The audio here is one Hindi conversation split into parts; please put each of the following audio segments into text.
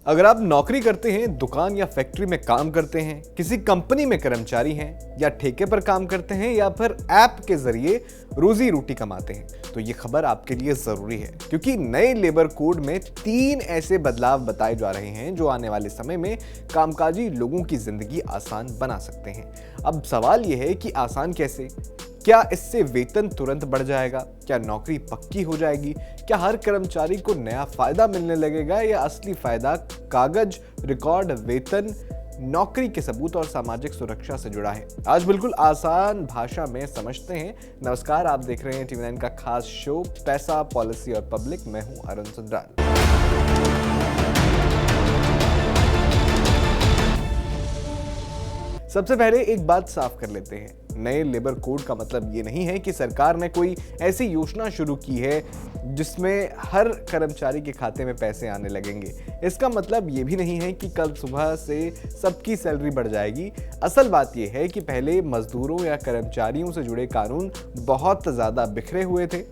अगर आप नौकरी करते हैं, दुकान या फैक्ट्री में काम करते हैं, किसी कंपनी में कर्मचारी हैं या ठेके पर काम करते हैं या फिर ऐप के जरिए रोजी रोटी कमाते हैं, तो ये खबर आपके लिए जरूरी है, क्योंकि नए लेबर कोड में 3 ऐसे बदलाव बताए जा रहे हैं जो आने वाले समय में कामकाजी लोगों की जिंदगी आसान बना सकते हैं। अब सवाल यह है कि आसान कैसे? क्या इससे वेतन तुरंत बढ़ जाएगा? क्या नौकरी पक्की हो जाएगी? क्या हर कर्मचारी को नया फायदा मिलने लगेगा या असली फायदा कागज, रिकॉर्ड, वेतन, नौकरी के सबूत और सामाजिक सुरक्षा से जुड़ा है? आज बिल्कुल आसान भाषा में समझते हैं। नमस्कार, आप देख रहे हैं TV9 का खास शो पैसा, पॉलिसी और पब्लिक। मैं हूं अरुण सुंदराल। सबसे पहले एक बात साफ कर लेते हैं, नए लेबर कोड का मतलब ये नहीं है कि सरकार ने कोई ऐसी योजना शुरू की है जिसमें हर कर्मचारी के खाते में पैसे आने लगेंगे। इसका मतलब ये भी नहीं है कि कल सुबह से सबकी सैलरी बढ़ जाएगी। असल बात ये है कि पहले मजदूरों या कर्मचारियों से जुड़े कानून बहुत ज़्यादा बिखरे हुए थे।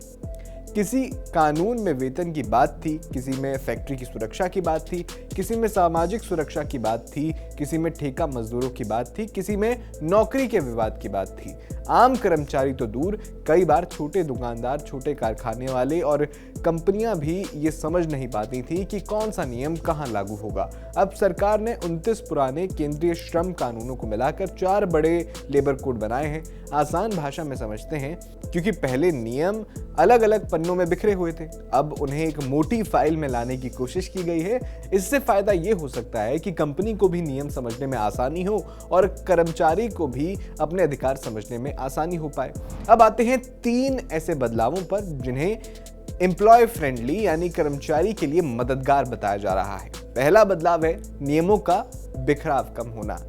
किसी कानून में वेतन की बात थी, किसी में फैक्ट्री की सुरक्षा की बात थी, किसी में सामाजिक सुरक्षा की बात थी, किसी में ठेका मजदूरों की बात थी, किसी में नौकरी के विवाद की बात थी। आम कर्मचारी तो दूर, कई बार छोटे दुकानदार, छोटे कारखाने वाले और कंपनियां भी ये समझ नहीं पाती थी कि कौन सा नियम कहां लागू होगा। अब सरकार ने 29 पुराने केंद्रीय श्रम कानूनों को मिलाकर 4 बड़े लेबर कोड बनाए हैं। आसान भाषा में समझते हैं, क्योंकि पहले नियम अलग अलग पन्नों में बिखरे हुए थे, अब उन्हें एक मोटी फाइल में लाने की कोशिश की गई है। इससे फायदा ये हो सकता है कि कंपनी को भी नियम समझने में आसानी हो और कर्मचारी को भी अपने अधिकार समझने में आसानी हो पाए। अब आते हैं 3 ऐसे बदलावों पर जिन्हें एम्प्लॉय फ्रेंडली यानी कर्मचारी के लिए मददगार बताया जा रहा है। पहला बदलाव है नियमों का बिखराव कम होना।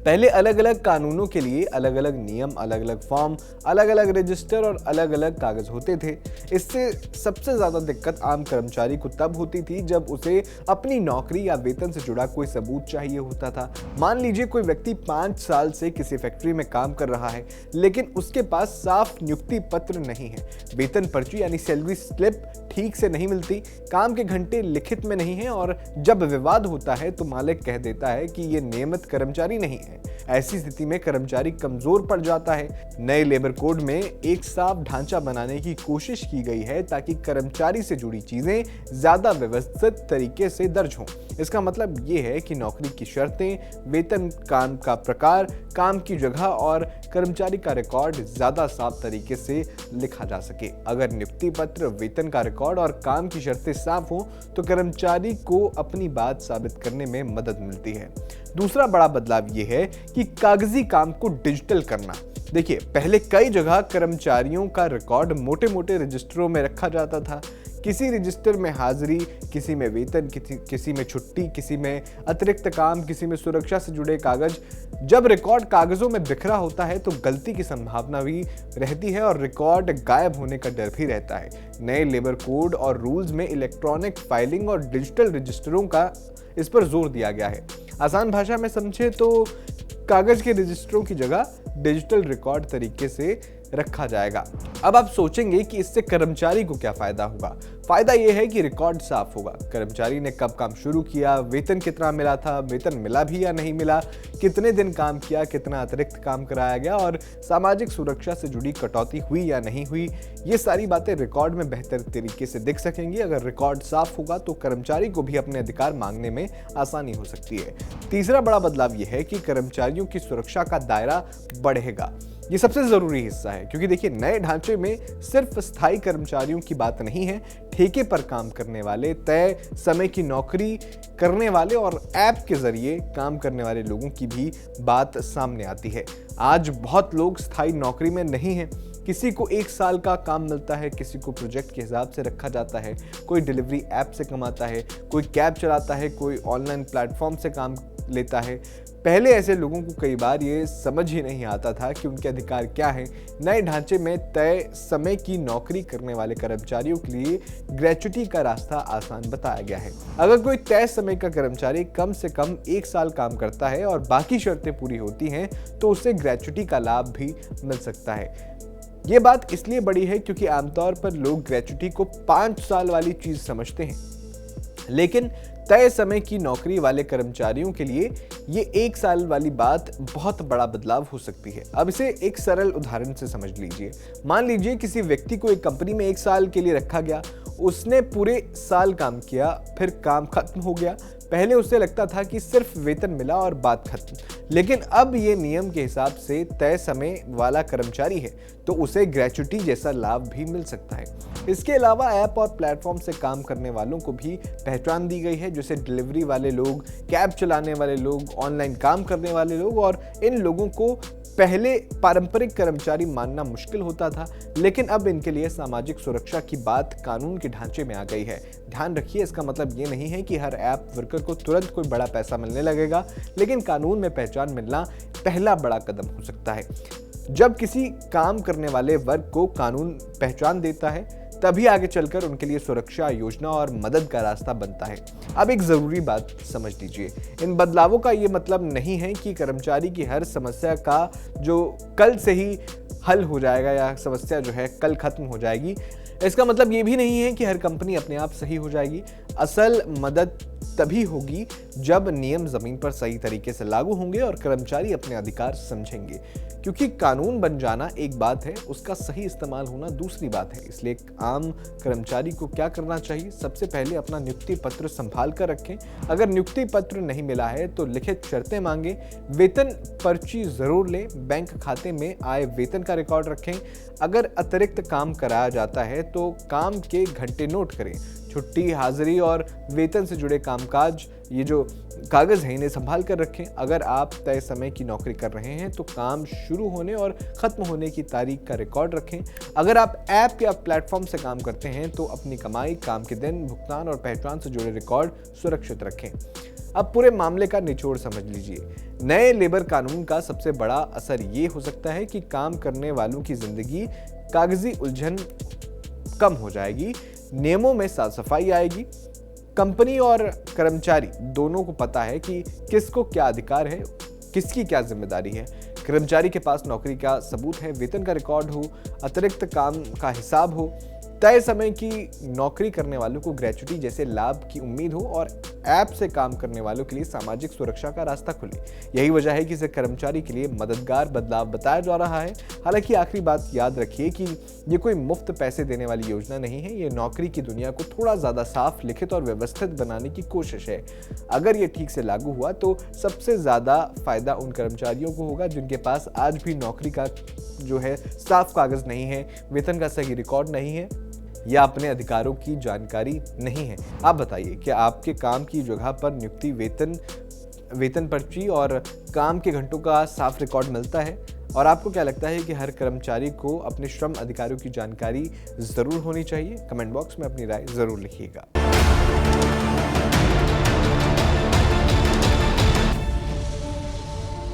पहले अलग अलग कानूनों के लिए अलग अलग नियम, अलग अलग फॉर्म, अलग अलग रजिस्टर और अलग अलग कागज होते थे। इससे सबसे ज्यादा दिक्कत आम कर्मचारी को तब होती थी जब उसे अपनी नौकरी या वेतन से जुड़ा कोई सबूत चाहिए होता था। मान लीजिए कोई व्यक्ति 5 साल से किसी फैक्ट्री में काम कर रहा है, लेकिन उसके पास साफ नियुक्ति पत्र नहीं है, वेतन पर्ची यानी सैलरी स्लिप ठीक से नहीं मिलती, काम के घंटे लिखित में नहीं है और जब विवाद होता है तो मालिक कह देता है कि ये नियमित कर्मचारी नहीं है। ऐसी स्थिति में कर्मचारी कमजोर पड़ जाता है। नए लेबर कोड में एक साफ ढांचा बनाने की कोशिश की गई है ताकि कर्मचारी से जुड़ी चीजें ज्यादा व्यवस्थित तरीके से दर्ज हों। इसका मतलब ये है कि नौकरी की शर्तें, वेतन, काम का प्रकार, काम की जगह और कर्मचारी का रिकॉर्ड ज्यादा साफ तरीके से लिखा जा सके। अगर नियुक्ति पत्र, वेतन का रिकॉर्ड और काम की शर्तें साफ हों तो कर्मचारी को अपनी बात साबित करने में मदद मिलती है। दूसरा बड़ा बदलाव ये है कि कागजी काम को डिजिटल करना। देखिए, पहले कई जगह कर्मचारियों का रिकॉर्ड मोटे मोटे रजिस्टरों में रखा जाता था। किसी रजिस्टर में हाजिरी, किसी में वेतन, किसी में छुट्टी, किसी में अतिरिक्त काम, किसी में सुरक्षा से जुड़े कागज। जब रिकॉर्ड कागजों में बिखरा होता है तो गलती की संभावना भी रहती है और रिकॉर्ड गायब होने का डर भी रहता है। नए लेबर कोड और रूल्स में इलेक्ट्रॉनिक फाइलिंग और डिजिटल रजिस्टरों का इस पर जोर दिया गया है। आसान भाषा में समझे तो कागज के रजिस्टरों की जगह डिजिटल रिकॉर्ड तरीके से रखा जाएगा। अब आप सोचेंगे कि इससे कर्मचारी को क्या फायदा होगा। फायदा यह है कि रिकॉर्ड साफ होगा। कर्मचारी ने कब काम शुरू किया, वेतन कितना मिला था, वेतन मिला भी या नहीं मिला, कितने दिन काम किया, कितना अतिरिक्त काम कराया गया और सामाजिक सुरक्षा से जुड़ी कटौती हुई या नहीं हुई, ये सारी बातें रिकॉर्ड में बेहतर तरीके से दिख सकेंगी। अगर रिकॉर्ड साफ होगा तो कर्मचारी को भी अपने अधिकार मांगने में आसानी हो सकती है। तीसरा बड़ा बदलाव यह है कि कर्मचारियों की सुरक्षा का दायरा बढ़ेगा। ये सबसे जरूरी हिस्सा है, क्योंकि देखिए, नए ढांचे में सिर्फ स्थायी कर्मचारियों की बात नहीं है, ठेके पर काम करने वाले, तय समय की नौकरी करने वाले और ऐप के जरिए काम करने वाले लोगों की भी बात सामने आती है। आज बहुत लोग स्थायी नौकरी में नहीं हैं। किसी को 1 साल का काम मिलता है, किसी को प्रोजेक्ट के हिसाब से रखा जाता है, कोई डिलीवरी ऐप से कमाता है, कोई कैब चलाता है, कोई ऑनलाइन प्लेटफॉर्म से काम लेता है। पहले ऐसे लोगों को कई बार ये समझ ही नहीं आता था कि उनके अधिकार क्या हैं। नए ढांचे में तय समय की नौकरी करने वाले कर्मचारियों के लिए ग्रेच्युटी का रास्ता आसान बताया गया है। अगर कोई तय समय का कर्मचारी कम से कम 1 साल काम करता है और बाकी शर्तें पूरी होती हैं तो उसे ग्रेच्युटी का लाभ भी मिल सकता है। ये बात इसलिए बड़ी है क्योंकि आमतौर पर लोग ग्रेच्युटी को 5 साल वाली चीज समझते हैं, लेकिन तय समय की नौकरी वाले कर्मचारियों के लिए ये 1 साल वाली बात बहुत बड़ा बदलाव हो सकती है। अब इसे एक सरल उदाहरण से समझ लीजिए। मान लीजिए किसी व्यक्ति को एक कंपनी में 1 साल के लिए रखा गया। उसने पूरे साल काम किया, फिर काम खत्म हो गया। पहले उसे लगता था कि सिर्फ वेतन मिला और बात खत्म, लेकिन अब ये नियम के हिसाब से तय समय वाला कर्मचारी है तो उसे ग्रेच्युटी जैसा लाभ भी मिल सकता है। इसके अलावा ऐप और प्लेटफॉर्म से काम करने वालों को भी पहचान दी गई है, जैसे डिलीवरी वाले लोग, कैब चलाने वाले लोग, ऑनलाइन काम करने वाले लोग। और इन लोगों को पहले पारंपरिक कर्मचारी मानना मुश्किल होता था, लेकिन अब इनके लिए सामाजिक सुरक्षा की बात कानून के ढांचे में आ गई है। ध्यान रखिए, इसका मतलब ये नहीं है कि हर ऐप वर्कर को तुरंत कोई बड़ा पैसा मिलने लगेगा, लेकिन कानून में पहचान मिलना पहला बड़ा कदम हो सकता है। जब किसी काम करने वाले वर्ग को कानून पहचान देता है, तभी आगे चलकर उनके लिए सुरक्षा, योजना और मदद का रास्ता बनता है। अब एक जरूरी बात समझ लीजिए, इन बदलावों का ये मतलब नहीं है कि कर्मचारी की हर समस्या का जो कल से ही हल हो जाएगा या समस्या जो है कल खत्म हो जाएगी। इसका मतलब ये भी नहीं है कि हर कंपनी अपने आप सही हो जाएगी। असल मदद तभी होगी जब नियम जमीन पर सही तरीके से लागू होंगे और कर्मचारी अपने अधिकार समझेंगे, क्योंकि कानून बन जाना एक बात है, उसका सही इस्तेमाल होना दूसरी बात है। इसलिए आम कर्मचारी को क्या करना चाहिए? सबसे पहले अपना नियुक्ति पत्र संभाल कर रखें। अगर नियुक्ति पत्र नहीं मिला है तो लिखित शर्तें मांगे, वेतन पर्ची जरूर लें, बैंक खाते में आए वेतन का रिकॉर्ड रखें। अगर अतिरिक्त काम कराया जाता है तो काम के घंटे नोट करें। छुट्टी, हाजिरी और वेतन से जुड़े कामकाज, ये जो कागज हैं, इन्हें संभाल कर रखें। अगर आप तय समय की नौकरी कर रहे हैं तो काम शुरू होने और खत्म होने की तारीख का रिकॉर्ड रखें। अगर आप ऐप या प्लेटफॉर्म से काम करते हैं तो अपनी कमाई, काम के दिन, भुगतान और पहचान से जुड़े रिकॉर्ड सुरक्षित रखें। अब पूरे मामले का निचोड़ समझ लीजिए। नए लेबर कानून का सबसे बड़ा असर ये हो सकता है कि काम करने वालों की जिंदगी कागजी उलझन कम हो जाएगी, नियमों में साफ सफाई आएगी। कंपनी और कर्मचारी दोनों को पता है कि किसको क्या अधिकार है, किसकी क्या जिम्मेदारी है। कर्मचारी के पास नौकरी का सबूत है, वेतन का रिकॉर्ड हो, अतिरिक्त काम का हिसाब हो, तय समय की नौकरी करने वालों को ग्रेच्युटी जैसे लाभ की उम्मीद हो और ऐप से काम करने वालों के लिए सामाजिक सुरक्षा का रास्ता खुले। यही वजह है कि इसे कर्मचारी के लिए मददगार बदलाव बताया जा रहा है। हालांकि आखिरी बात याद रखिए कि ये कोई मुफ्त पैसे देने वाली योजना नहीं है। ये नौकरी की दुनिया को थोड़ा ज़्यादा साफ, लिखित और व्यवस्थित बनाने की कोशिश है। अगर ये ठीक से लागू हुआ तो सबसे ज़्यादा फायदा उन कर्मचारियों को होगा जिनके पास आज भी नौकरी का जो है साफ कागज नहीं है, वेतन का सही रिकॉर्ड नहीं है या अपने अधिकारों की जानकारी नहीं है। आप बताइए, क्या आपके काम की जगह पर नियुक्ति, वेतन पर्ची और काम के घंटों का साफ रिकॉर्ड मिलता है? और आपको क्या लगता है कि हर कर्मचारी को अपने श्रम अधिकारों की जानकारी जरूर होनी चाहिए? कमेंट बॉक्स में अपनी राय जरूर लिखिएगा।